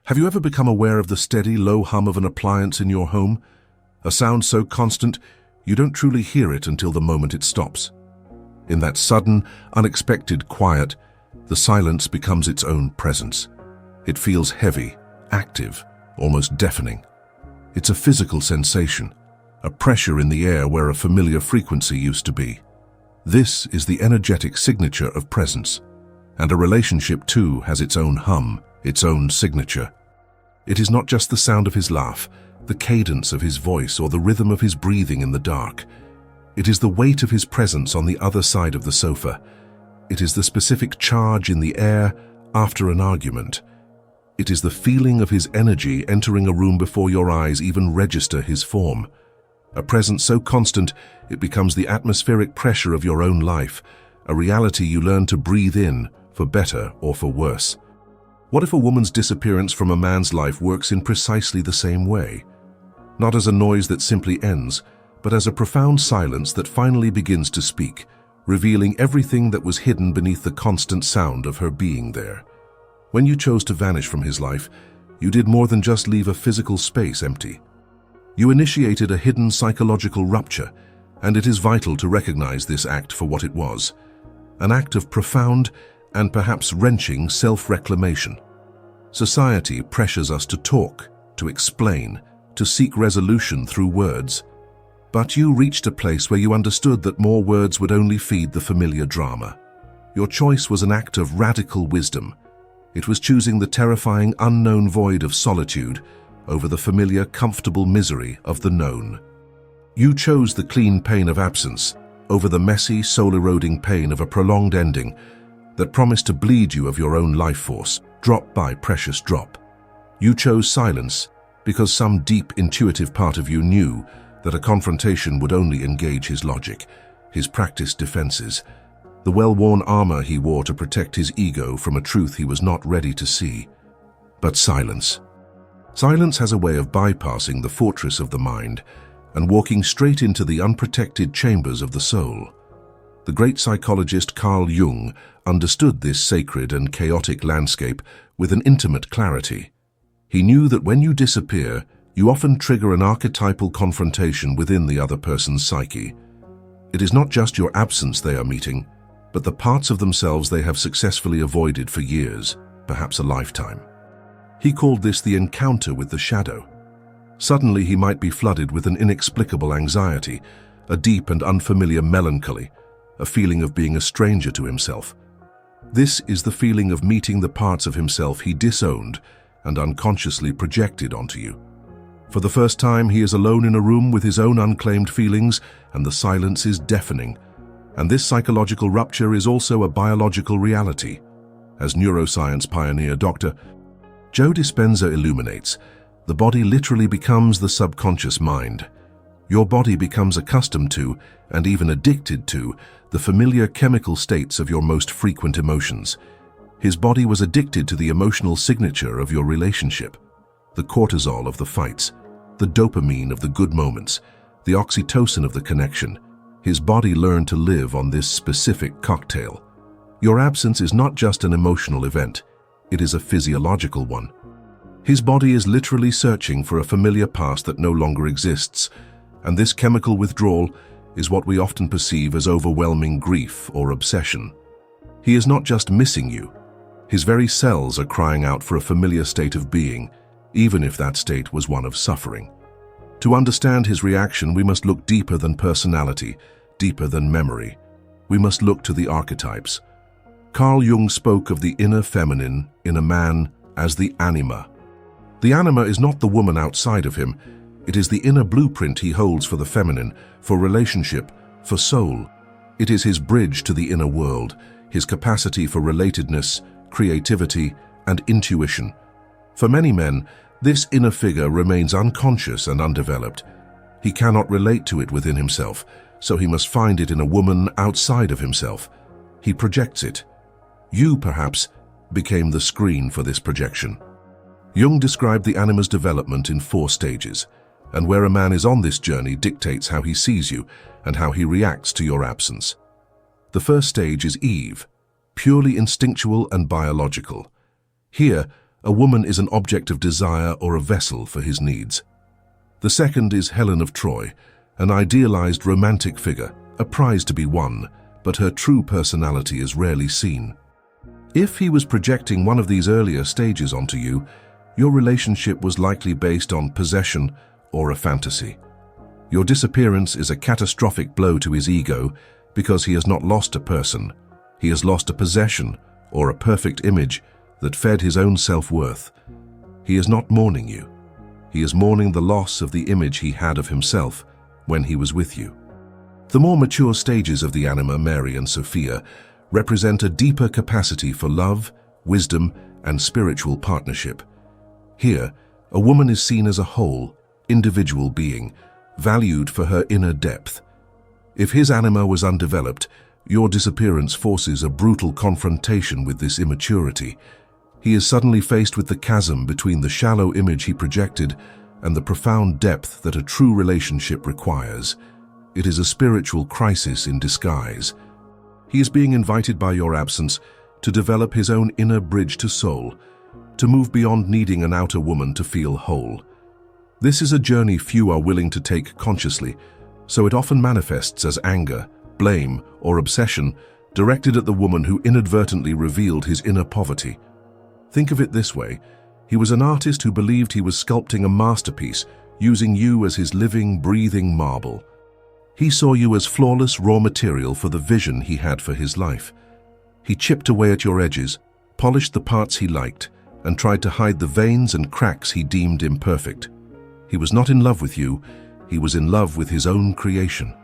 Have you ever become aware of the steady, low hum of an appliance in your home? A sound so constant, you don't truly hear it until the moment it stops. In that sudden, unexpected quiet, the silence becomes its own presence. It feels heavy, active, almost deafening. It's a physical sensation, a pressure in the air where a familiar frequency used to be. This is the energetic signature of presence, and a relationship too has its own hum, its own signature. It is not just the sound of his laugh, the cadence of his voice, or the rhythm of his breathing in the dark. It is the weight of his presence on the other side of the sofa. It is the specific charge in the air after an argument. It is the feeling of his energy entering a room before your eyes even register his form. A presence so constant, it becomes the atmospheric pressure of your own life, a reality you learn to breathe in, for better or for worse. What if a woman's disappearance from a man's life works in precisely the same way? Not as a noise that simply ends, but as a profound silence that finally begins to speak, revealing everything that was hidden beneath the constant sound of her being there. When you chose to vanish from his life, you did more than just leave a physical space empty. You initiated a hidden psychological rupture, and it is vital to recognize this act for what it was. An act of profound and perhaps wrenching self-reclamation. Society pressures us to talk, to explain, to seek resolution through words. But you reached a place where you understood that more words would only feed the familiar drama. Your choice was an act of radical wisdom. It was choosing the terrifying unknown void of solitude over the familiar, comfortable misery of the known. You chose the clean pain of absence over the messy, soul-eroding pain of a prolonged ending that promised to bleed you of your own life force, drop by precious drop. You chose silence because some deep, intuitive part of you knew that a confrontation would only engage his logic, his practiced defenses, the well-worn armor he wore to protect his ego from a truth he was not ready to see. But silence. Silence has a way of bypassing the fortress of the mind and walking straight into the unprotected chambers of the soul. The great psychologist Carl Jung understood this sacred and chaotic landscape with an intimate clarity. He knew that when you disappear, you often trigger an archetypal confrontation within the other person's psyche. It is not just your absence they are meeting, but the parts of themselves they have successfully avoided for years, perhaps a lifetime. He called this the encounter with the shadow. Suddenly he might be flooded with an inexplicable anxiety, a deep and unfamiliar melancholy, a feeling of being a stranger to himself. This is the feeling of meeting the parts of himself he disowned and unconsciously projected onto you. For the first time, he is alone in a room with his own unclaimed feelings, and the silence is deafening. And this psychological rupture is also a biological reality. As neuroscience pioneer Dr. Joe Dispenza illuminates, the body literally becomes the subconscious mind. Your body becomes accustomed to, and even addicted to, the familiar chemical states of your most frequent emotions. His body was addicted to the emotional signature of your relationship, the cortisol of the fights, the dopamine of the good moments, the oxytocin of the connection. His body learned to live on this specific cocktail. Your absence is not just an emotional event, it is a physiological one. His body is literally searching for a familiar past that no longer exists, and this chemical withdrawal is what we often perceive as overwhelming grief or obsession. He is not just missing you. His very cells are crying out for a familiar state of being, even if that state was one of suffering. To understand his reaction, we must look deeper than personality, deeper than memory. We must look to the archetypes. Carl Jung spoke of the inner feminine in a man as the Anima. The Anima is not the woman outside of him. It is the inner blueprint he holds for the feminine, for relationship, for soul. It is his bridge to the inner world, his capacity for relatedness, creativity, and intuition. For many men, this inner figure remains unconscious and undeveloped. He cannot relate to it within himself, so he must find it in a woman outside of himself. He projects it. You, perhaps, became the screen for this projection. Jung described the Anima's development in 4 stages, and where a man is on this journey dictates how he sees you and how he reacts to your absence. The first stage is Eve, purely instinctual and biological. Here, a woman is an object of desire or a vessel for his needs. The second is Helen of Troy, an idealized romantic figure, a prize to be won, but her true personality is rarely seen. If he was projecting one of these earlier stages onto you, your relationship was likely based on possession or a fantasy. Your disappearance is a catastrophic blow to his ego because he has not lost a person. He has lost a possession or a perfect image that fed his own self-worth. He is not mourning you. He is mourning the loss of the image he had of himself when he was with you. The more mature stages of the Anima, Mary and Sophia, represent a deeper capacity for love, wisdom, and spiritual partnership. Here, a woman is seen as a whole, individual being, valued for her inner depth. If his Anima was undeveloped, your disappearance forces a brutal confrontation with this immaturity. He is suddenly faced with the chasm between the shallow image he projected and the profound depth that a true relationship requires. It is a spiritual crisis in disguise. He is being invited by your absence to develop his own inner bridge to soul, to move beyond needing an outer woman to feel whole. This is a journey few are willing to take consciously, so it often manifests as anger, blame, or obsession directed at the woman who inadvertently revealed his inner poverty. Think of it this way: he was an artist who believed he was sculpting a masterpiece, using you as his living, breathing marble. He saw you as flawless raw material for the vision he had for his life. He chipped away at your edges, polished the parts he liked, and tried to hide the veins and cracks he deemed imperfect. He was not in love with you, he was in love with his own creation.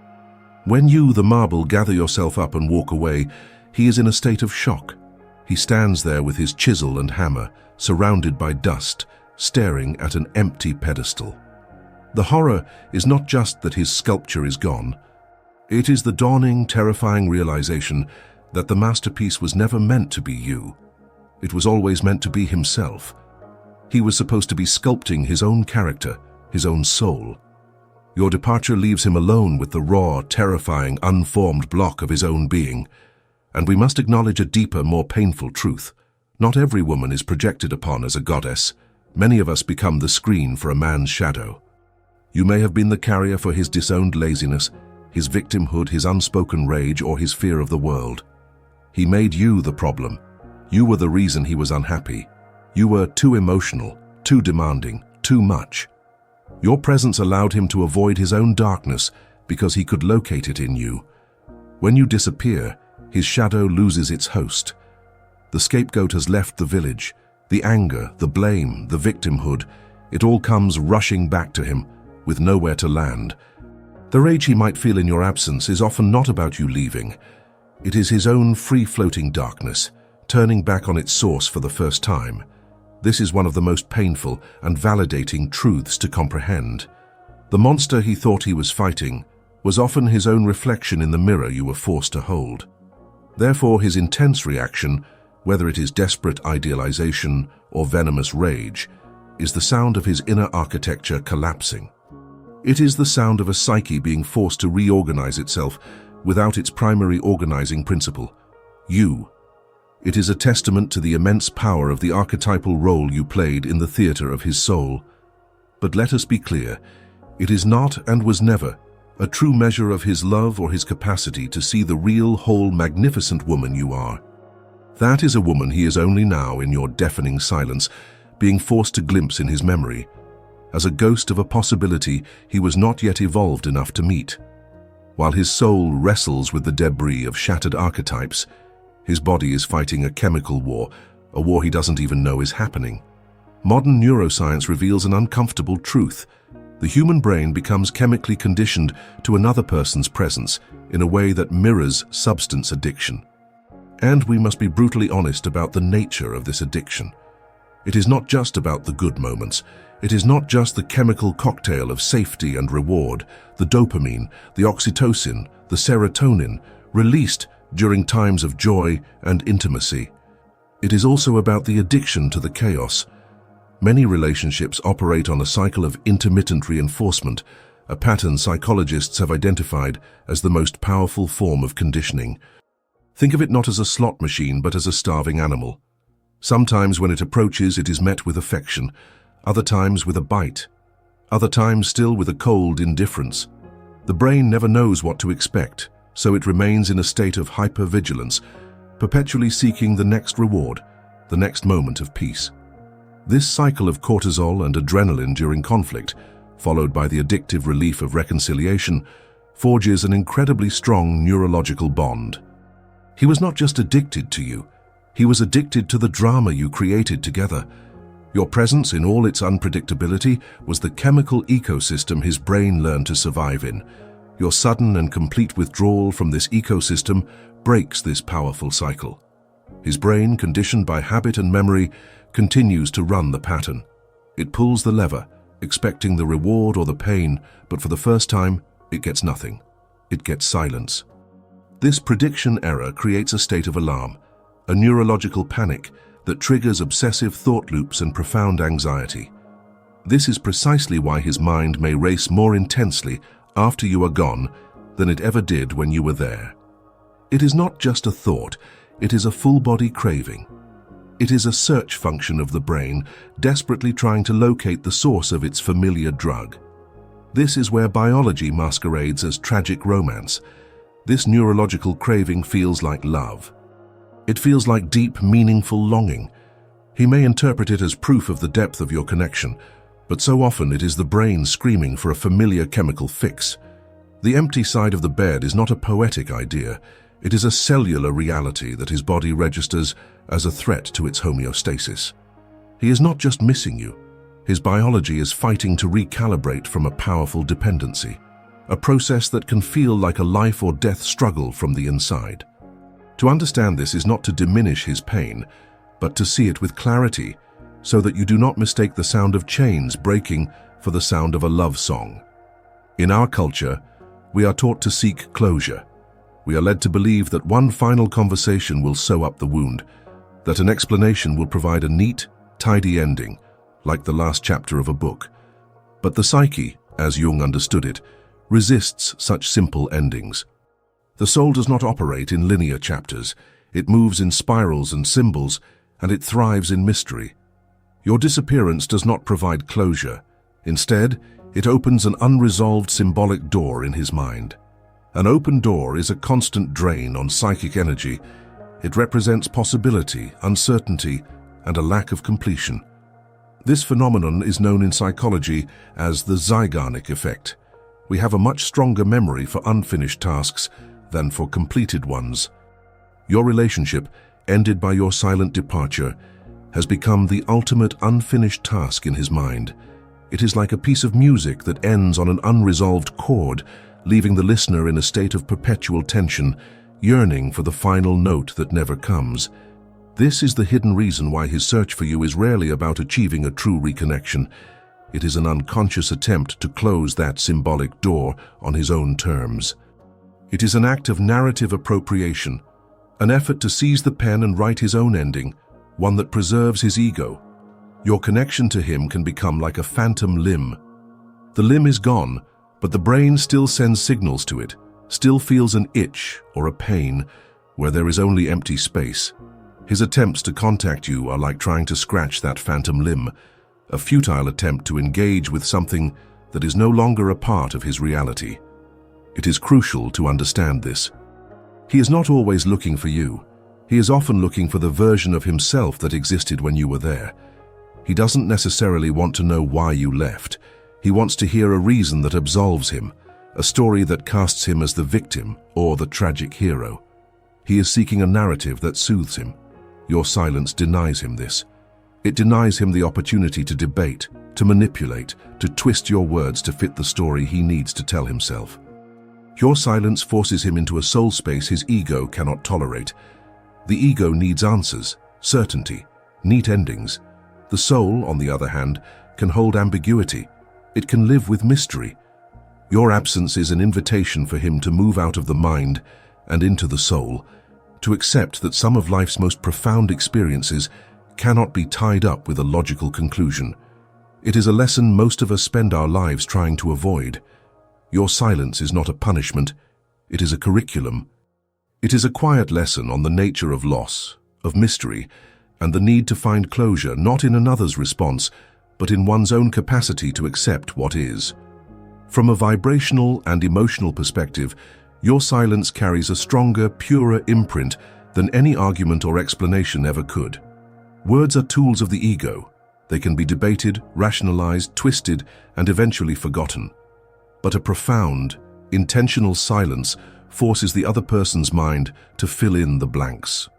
When you, the marble, gather yourself up and walk away, he is in a state of shock. He stands there with his chisel and hammer, surrounded by dust, staring at an empty pedestal. The horror is not just that his sculpture is gone. It is the dawning, terrifying realization that the masterpiece was never meant to be you. It was always meant to be himself. He was supposed to be sculpting his own character, his own soul. Your departure leaves him alone with the raw, terrifying, unformed block of his own being. And we must acknowledge a deeper, more painful truth. Not every woman is projected upon as a goddess. Many of us become the screen for a man's shadow. You may have been the carrier for his disowned laziness, his victimhood, his unspoken rage, or his fear of the world. He made you the problem. You were the reason he was unhappy. You were too emotional, too demanding, too much. Your presence allowed him to avoid his own darkness because he could locate it in you. When you disappear, his shadow loses its host. The scapegoat has left the village. The anger, the blame, the victimhood, it all comes rushing back to him, with nowhere to land. The rage he might feel in your absence is often not about you leaving. It is his own free-floating darkness, turning back on its source for the first time. This is one of the most painful and validating truths to comprehend. The monster he thought he was fighting was often his own reflection in the mirror you were forced to hold. Therefore, his intense reaction, whether it is desperate idealization or venomous rage, is the sound of his inner architecture collapsing. It is the sound of a psyche being forced to reorganize itself without its primary organizing principle, you. It is a testament to the immense power of the archetypal role you played in the theater of his soul. But let us be clear, it is not and was never a true measure of his love or his capacity to see the real, whole, magnificent woman you are. That is a woman he is only now, in your deafening silence, being forced to glimpse in his memory, as a ghost of a possibility he was not yet evolved enough to meet. While his soul wrestles with the debris of shattered archetypes, his body is fighting a chemical war, a war he doesn't even know is happening. Modern neuroscience reveals an uncomfortable truth. The human brain becomes chemically conditioned to another person's presence in a way that mirrors substance addiction. And we must be brutally honest about the nature of this addiction. It is not just about the good moments. It is not just the chemical cocktail of safety and reward, the dopamine, the oxytocin, the serotonin, released during times of joy and intimacy. It is also about the addiction to the chaos. Many relationships operate on a cycle of intermittent reinforcement, a pattern psychologists have identified as the most powerful form of conditioning. Think of it not as a slot machine, but as a starving animal. Sometimes when it approaches, it is met with affection, other times with a bite, other times still with a cold indifference. The brain never knows what to expect, so it remains in a state of hypervigilance, perpetually seeking the next reward, the next moment of peace. This cycle of cortisol and adrenaline during conflict, followed by the addictive relief of reconciliation, forges an incredibly strong neurological bond. He was not just addicted to you, he was addicted to the drama you created together. Your presence in all its unpredictability was the chemical ecosystem his brain learned to survive in. Your sudden and complete withdrawal from this ecosystem breaks this powerful cycle. His brain, conditioned by habit and memory, continues to run the pattern. It pulls the lever, expecting the reward or the pain, but for the first time, it gets nothing. It gets silence. This prediction error creates a state of alarm, a neurological panic that triggers obsessive thought loops and profound anxiety. This is precisely why his mind may race more intensely after you are gone than it ever did when you were there. It is not just a thought, it is a full-body craving. It is a search function of the brain, desperately trying to locate the source of its familiar drug. This is where biology masquerades as tragic romance. This neurological craving feels like love. It feels like deep, meaningful longing. He may interpret it as proof of the depth of your connection, but so often it is the brain screaming for a familiar chemical fix. The empty side of the bed is not a poetic idea. It is a cellular reality that his body registers as a threat to its homeostasis. He is not just missing you. His biology is fighting to recalibrate from a powerful dependency, a process that can feel like a life or death struggle from the inside. To understand this is not to diminish his pain, but to see it with clarity, so that you do not mistake the sound of chains breaking for the sound of a love song. In our culture, we are taught to seek closure. We are led to believe that one final conversation will sew up the wound, that an explanation will provide a neat, tidy ending, like the last chapter of a book. But the psyche, as Jung understood it, resists such simple endings. The soul does not operate in linear chapters. It moves in spirals and symbols, and it thrives in mystery. Your disappearance does not provide closure. Instead, it opens an unresolved symbolic door in his mind. An open door is a constant drain on psychic energy. It represents possibility, uncertainty, and a lack of completion. This phenomenon is known in psychology as the Zeigarnik effect. We have a much stronger memory for unfinished tasks than for completed ones. Your relationship, ended by your silent departure, has become the ultimate unfinished task in his mind. It is like a piece of music that ends on an unresolved chord, leaving the listener in a state of perpetual tension, yearning for the final note that never comes. This is the hidden reason why his search for you is rarely about achieving a true reconnection. It is an unconscious attempt to close that symbolic door on his own terms. It is an act of narrative appropriation, an effort to seize the pen and write his own ending, one that preserves his ego. Your connection to him can become like a phantom limb. The limb is gone, but the brain still sends signals to it, still feels an itch or a pain where there is only empty space. His attempts to contact you are like trying to scratch that phantom limb, a futile attempt to engage with something that is no longer a part of his reality. It is crucial to understand this. He is not always looking for you. He is often looking for the version of himself that existed when you were there. He doesn't necessarily want to know why you left. He wants to hear a reason that absolves him, a story that casts him as the victim or the tragic hero. He is seeking a narrative that soothes him. Your silence denies him this. It denies him the opportunity to debate, to manipulate, to twist your words to fit the story he needs to tell himself. Your silence forces him into a soul space his ego cannot tolerate. The ego needs answers, certainty, neat endings. The soul, on the other hand, can hold ambiguity. It can live with mystery. Your absence is an invitation for him to move out of the mind and into the soul, to accept that some of life's most profound experiences cannot be tied up with a logical conclusion. It is a lesson most of us spend our lives trying to avoid. Your silence is not a punishment, it is a curriculum. It is a quiet lesson on the nature of loss, of mystery, and the need to find closure not in another's response, but in one's own capacity to accept what is. From a vibrational and emotional perspective, your silence carries a stronger, purer imprint than any argument or explanation ever could. Words are tools of the ego. They can be debated, rationalized, twisted, and eventually forgotten. But a profound, intentional silence forces the other person's mind to fill in the blanks.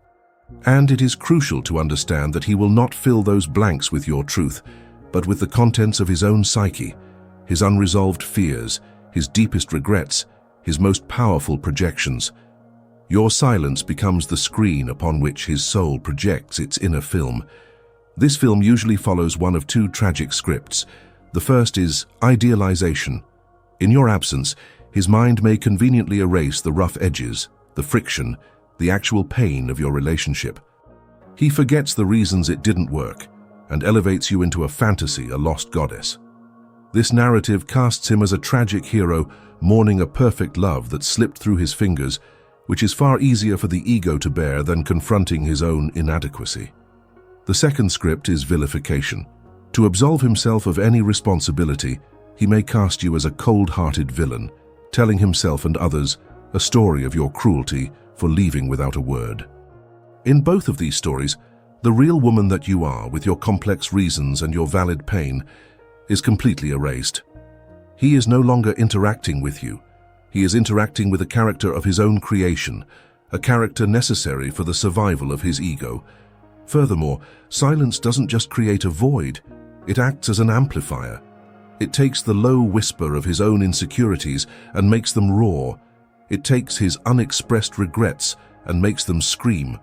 And it is crucial to understand that he will not fill those blanks with your truth, but with the contents of his own psyche, his unresolved fears, his deepest regrets, his most powerful projections. Your silence becomes the screen upon which his soul projects its inner film. This film usually follows one of two tragic scripts. The first is idealization. In your absence, his mind may conveniently erase the rough edges, the friction, the actual pain of your relationship. He forgets the reasons it didn't work and elevates you into a fantasy, a lost goddess. This narrative casts him as a tragic hero mourning a perfect love that slipped through his fingers, which is far easier for the ego to bear than confronting his own inadequacy. The second script is vilification. To absolve himself of any responsibility, he may cast you as a cold-hearted villain, telling himself and others a story of your cruelty for leaving without a word. In both of these stories, the real woman that you are, with your complex reasons and your valid pain, is completely erased. He is no longer interacting with you. He is interacting with a character of his own creation, a character necessary for the survival of his ego. Furthermore, silence doesn't just create a void, it acts as an amplifier. It takes the low whisper of his own insecurities and makes them roar. It takes his unexpressed regrets and makes them scream.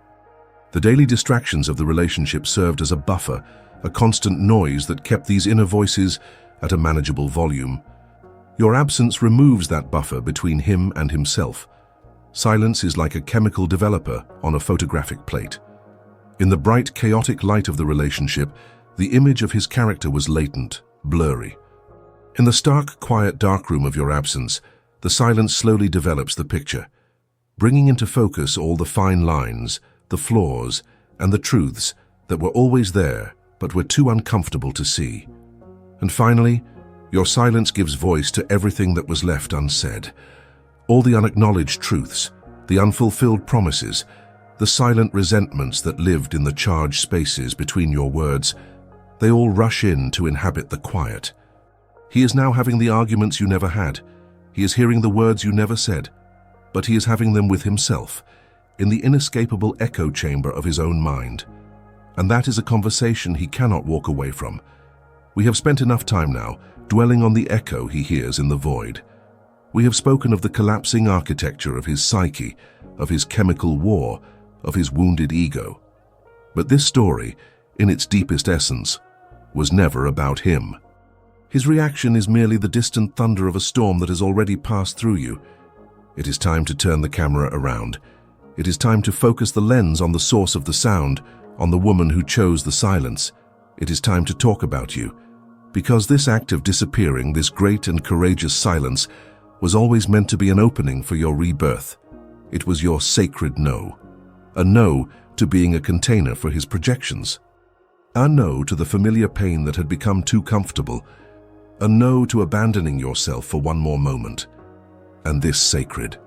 The daily distractions of the relationship served as a buffer, a constant noise that kept these inner voices at a manageable volume. Your absence removes that buffer between him and himself. Silence is like a chemical developer on a photographic plate. In the bright, chaotic light of the relationship, the image of his character was latent, blurry. In the stark, quiet darkroom of your absence, the silence slowly develops the picture, bringing into focus all the fine lines, the flaws, and the truths that were always there but were too uncomfortable to see. And finally, your silence gives voice to everything that was left unsaid. All the unacknowledged truths, the unfulfilled promises, the silent resentments that lived in the charged spaces between your words, they all rush in to inhabit the quiet. He is now having the arguments you never had. He is hearing the words you never said, but he is having them with himself, in the inescapable echo chamber of his own mind. And that is a conversation he cannot walk away from. We have spent enough time now dwelling on the echo he hears in the void. We have spoken of the collapsing architecture of his psyche, of his chemical war, of his wounded ego. But this story, in its deepest essence, was never about him. His reaction is merely the distant thunder of a storm that has already passed through you. It is time to turn the camera around. It is time to focus the lens on the source of the sound, on the woman who chose the silence. It is time to talk about you. Because this act of disappearing, this great and courageous silence, was always meant to be an opening for your rebirth. It was your sacred no. A no to being a container for his projections. A no to the familiar pain that had become too comfortable. A no to abandoning yourself for one more moment. And this sacred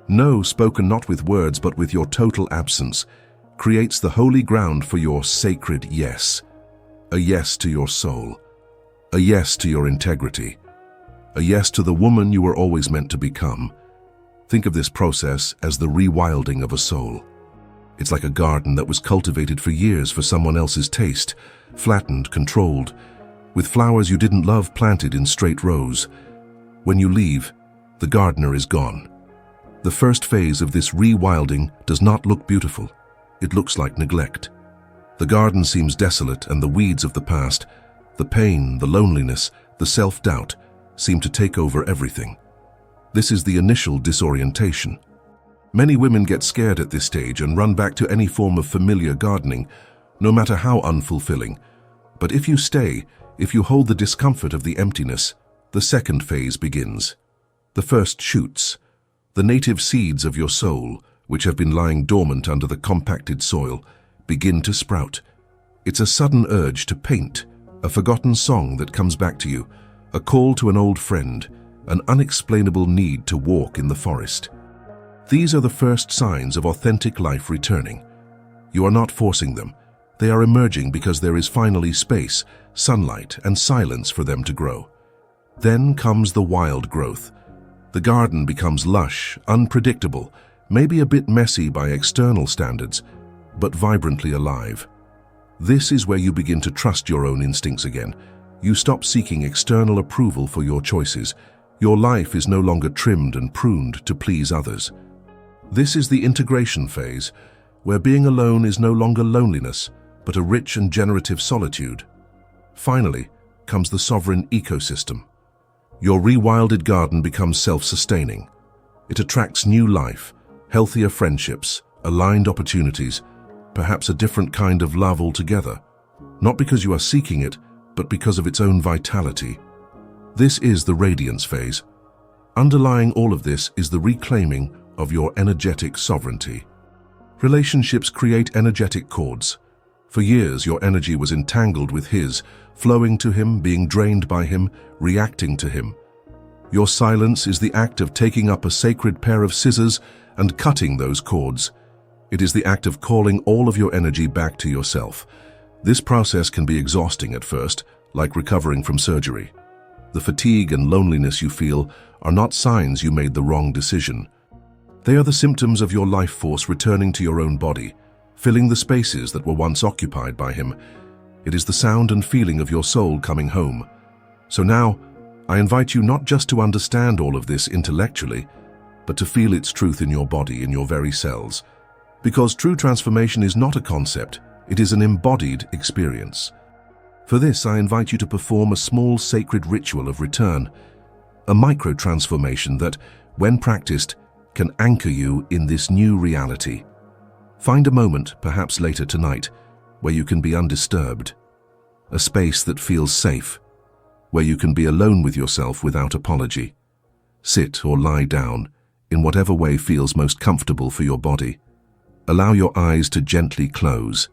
no, spoken not with words but with your total absence, creates the holy ground for your sacred yes. A yes to your soul. A yes to your integrity. A yes to the woman you were always meant to become. Think of this process as the rewilding of a soul. It's like a garden that was cultivated for years for someone else's taste, flattened, controlled, with flowers you didn't love planted in straight rows. When you leave, the gardener is gone. The first phase of this rewilding does not look beautiful. It looks like neglect. The garden seems desolate, and the weeds of the past, the pain, the loneliness, the self-doubt, seem to take over everything. This is the initial disorientation. Many women get scared at this stage and run back to any form of familiar gardening, no matter how unfulfilling. But if you stay, if you hold the discomfort of the emptiness, the second phase begins. The first shoots, the native seeds of your soul, which have been lying dormant under the compacted soil, begin to sprout. It's a sudden urge to paint, a forgotten song that comes back to you, a call to an old friend, an unexplainable need to walk in the forest. These are the first signs of authentic life returning. You are not forcing them. They are emerging because there is finally space, sunlight, and silence for them to grow. Then comes the wild growth. The garden becomes lush, unpredictable, maybe a bit messy by external standards, but vibrantly alive. This is where you begin to trust your own instincts again. You stop seeking external approval for your choices. Your life is no longer trimmed and pruned to please others. This is the integration phase, where being alone is no longer loneliness, but a rich and generative solitude. Finally comes the sovereign ecosystem. Your rewilded garden becomes self-sustaining. It attracts new life, healthier friendships, aligned opportunities, perhaps a different kind of love altogether, not because you are seeking it, but because of its own vitality. This is the radiance phase. Underlying all of this is the reclaiming of your energetic sovereignty. Relationships create energetic cords. For years, your energy was entangled with his, flowing to him, being drained by him, reacting to him. Your silence is the act of taking up a sacred pair of scissors and cutting those cords. It is the act of calling all of your energy back to yourself. This process can be exhausting at first, like recovering from surgery. The fatigue and loneliness you feel are not signs you made the wrong decision. They are the symptoms of your life force returning to your own body, filling the spaces that were once occupied by him. It is the sound and feeling of your soul coming home. So now, I invite you not just to understand all of this intellectually, but to feel its truth in your body, in your very cells. Because true transformation is not a concept, it is an embodied experience. For this, I invite you to perform a small sacred ritual of return, a micro-transformation that, when practiced, can anchor you in this new reality. Find a moment, perhaps later tonight, where you can be undisturbed, a space that feels safe, where you can be alone with yourself without apology. Sit or lie down, in whatever way feels most comfortable for your body. Allow your eyes to gently close.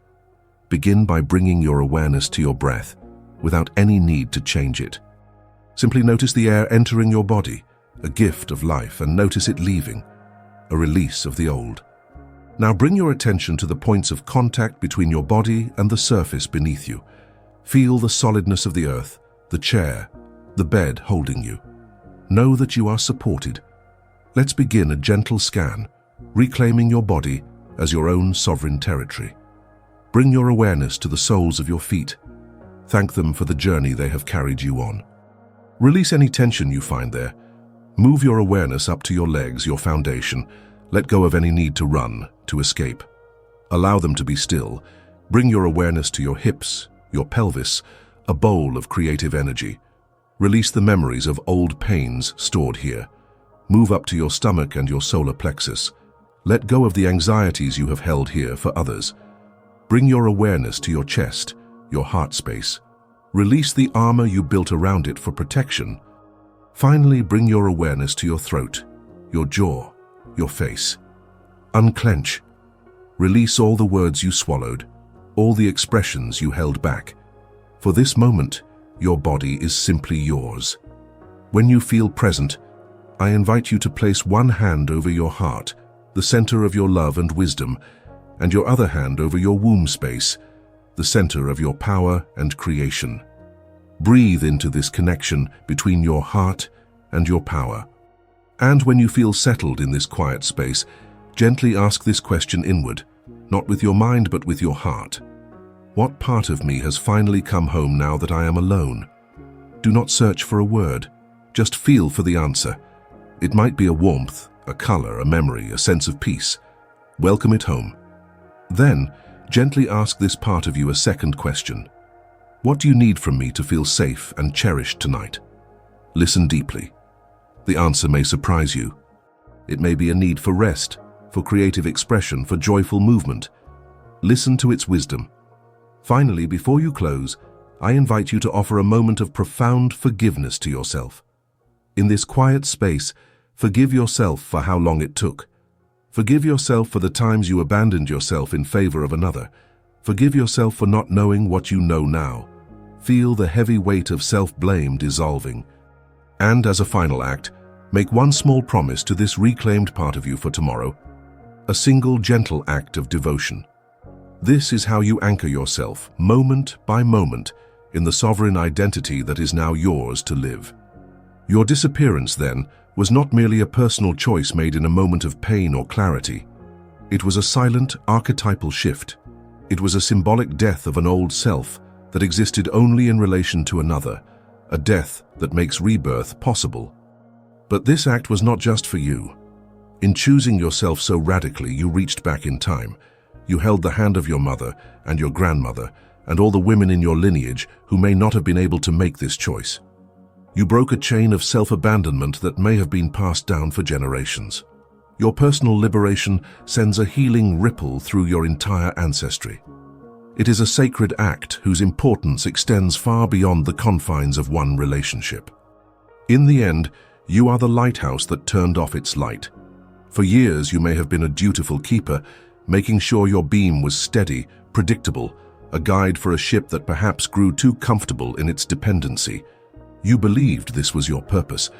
Begin by bringing your awareness to your breath, without any need to change it. Simply notice the air entering your body, a gift of life, and notice it leaving, a release of the old. Now bring your attention to the points of contact between your body and the surface beneath you. Feel the solidness of the earth, the chair, the bed holding you. Know that you are supported. Let's begin a gentle scan, reclaiming your body as your own sovereign territory. Bring your awareness to the soles of your feet. Thank them for the journey they have carried you on. Release any tension you find there. Move your awareness up to your legs, your foundation. Let go of any need to run, to escape. Allow them to be still. Bring your awareness to your hips, your pelvis, a bowl of creative energy. Release the memories of old pains stored here. Move up to your stomach and your solar plexus. Let go of the anxieties you have held here for others. Bring your awareness to your chest, your heart space. Release the armor you built around it for protection. Finally, bring your awareness to your throat, your jaw, your face. Unclench. Release all the words you swallowed, all the expressions you held back. For this moment, your body is simply yours. When you feel present, I invite you to place one hand over your heart, the center of your love and wisdom, and your other hand over your womb space, the center of your power and creation. Breathe into this connection between your heart and your power. And when you feel settled in this quiet space, gently ask this question inward, not with your mind but with your heart. What part of me has finally come home now that I am alone? Do not search for a word, just feel for the answer. It might be a warmth, a color, a memory, a sense of peace. Welcome it home. Then, gently ask this part of you a second question. What do you need from me to feel safe and cherished tonight? Listen deeply. The answer may surprise you. It may be a need for rest, for creative expression, for joyful movement. Listen to its wisdom. Finally, before you close, I invite you to offer a moment of profound forgiveness to yourself. In this quiet space, forgive yourself for how long it took. Forgive yourself for the times you abandoned yourself in favor of another, Forgive yourself for not knowing what you know now. Feel the heavy weight of self-blame dissolving. And as a final act, make one small promise to this reclaimed part of you for tomorrow. A single gentle act of devotion. This is how you anchor yourself, moment by moment, in the sovereign identity that is now yours to live. Your disappearance, then, was not merely a personal choice made in a moment of pain or clarity. It was a silent, archetypal shift. It was a symbolic death of an old self that existed only in relation to another, a death that makes rebirth possible. But this act was not just for you. In choosing yourself so radically, you reached back in time. You held the hand of your mother and your grandmother and all the women in your lineage who may not have been able to make this choice. You broke a chain of self-abandonment that may have been passed down for generations. Your personal liberation sends a healing ripple through your entire ancestry. It is a sacred act whose importance extends far beyond the confines of one relationship. In the end, you are the lighthouse that turned off its light. For years, you may have been a dutiful keeper, making sure your beam was steady, predictable, a guide for a ship that perhaps grew too comfortable in its dependency. You believed this was your purpose,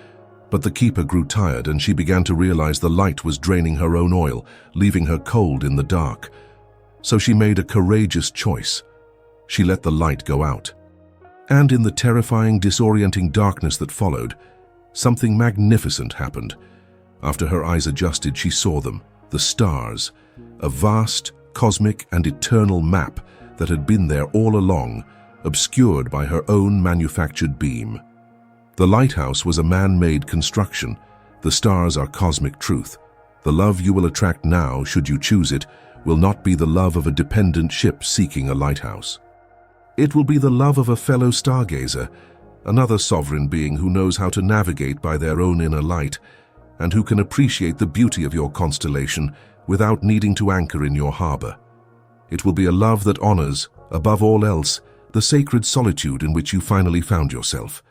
but the keeper grew tired and she began to realize the light was draining her own oil, leaving her cold in the dark. So she made a courageous choice. She let the light go out. And in the terrifying, disorienting darkness that followed, something magnificent happened. After her eyes adjusted, she saw them, the stars, a vast, cosmic and eternal map that had been there all along, obscured by her own manufactured beam. The lighthouse was a man-made construction. The stars are cosmic truth. The love you will attract now, should you choose it, will not be the love of a dependent ship seeking a lighthouse. It will be the love of a fellow stargazer, another sovereign being who knows how to navigate by their own inner light, and who can appreciate the beauty of your constellation without needing to anchor in your harbor. It will be a love that honors, above all else, the sacred solitude in which you finally found yourself.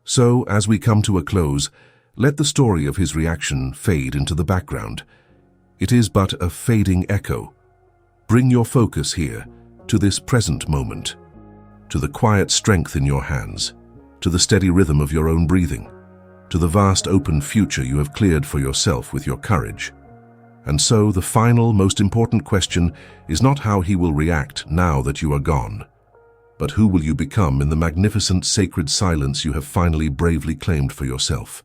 So, as we come to a close, let the story of his reaction fade into the background. It is but a fading echo. Bring your focus here, to this present moment, to the quiet strength in your hands, to the steady rhythm of your own breathing, to the vast open future you have cleared for yourself with your courage. And so the final, most important question is not how he will react now that you are gone, but who will you become in the magnificent sacred silence you have finally bravely claimed for yourself.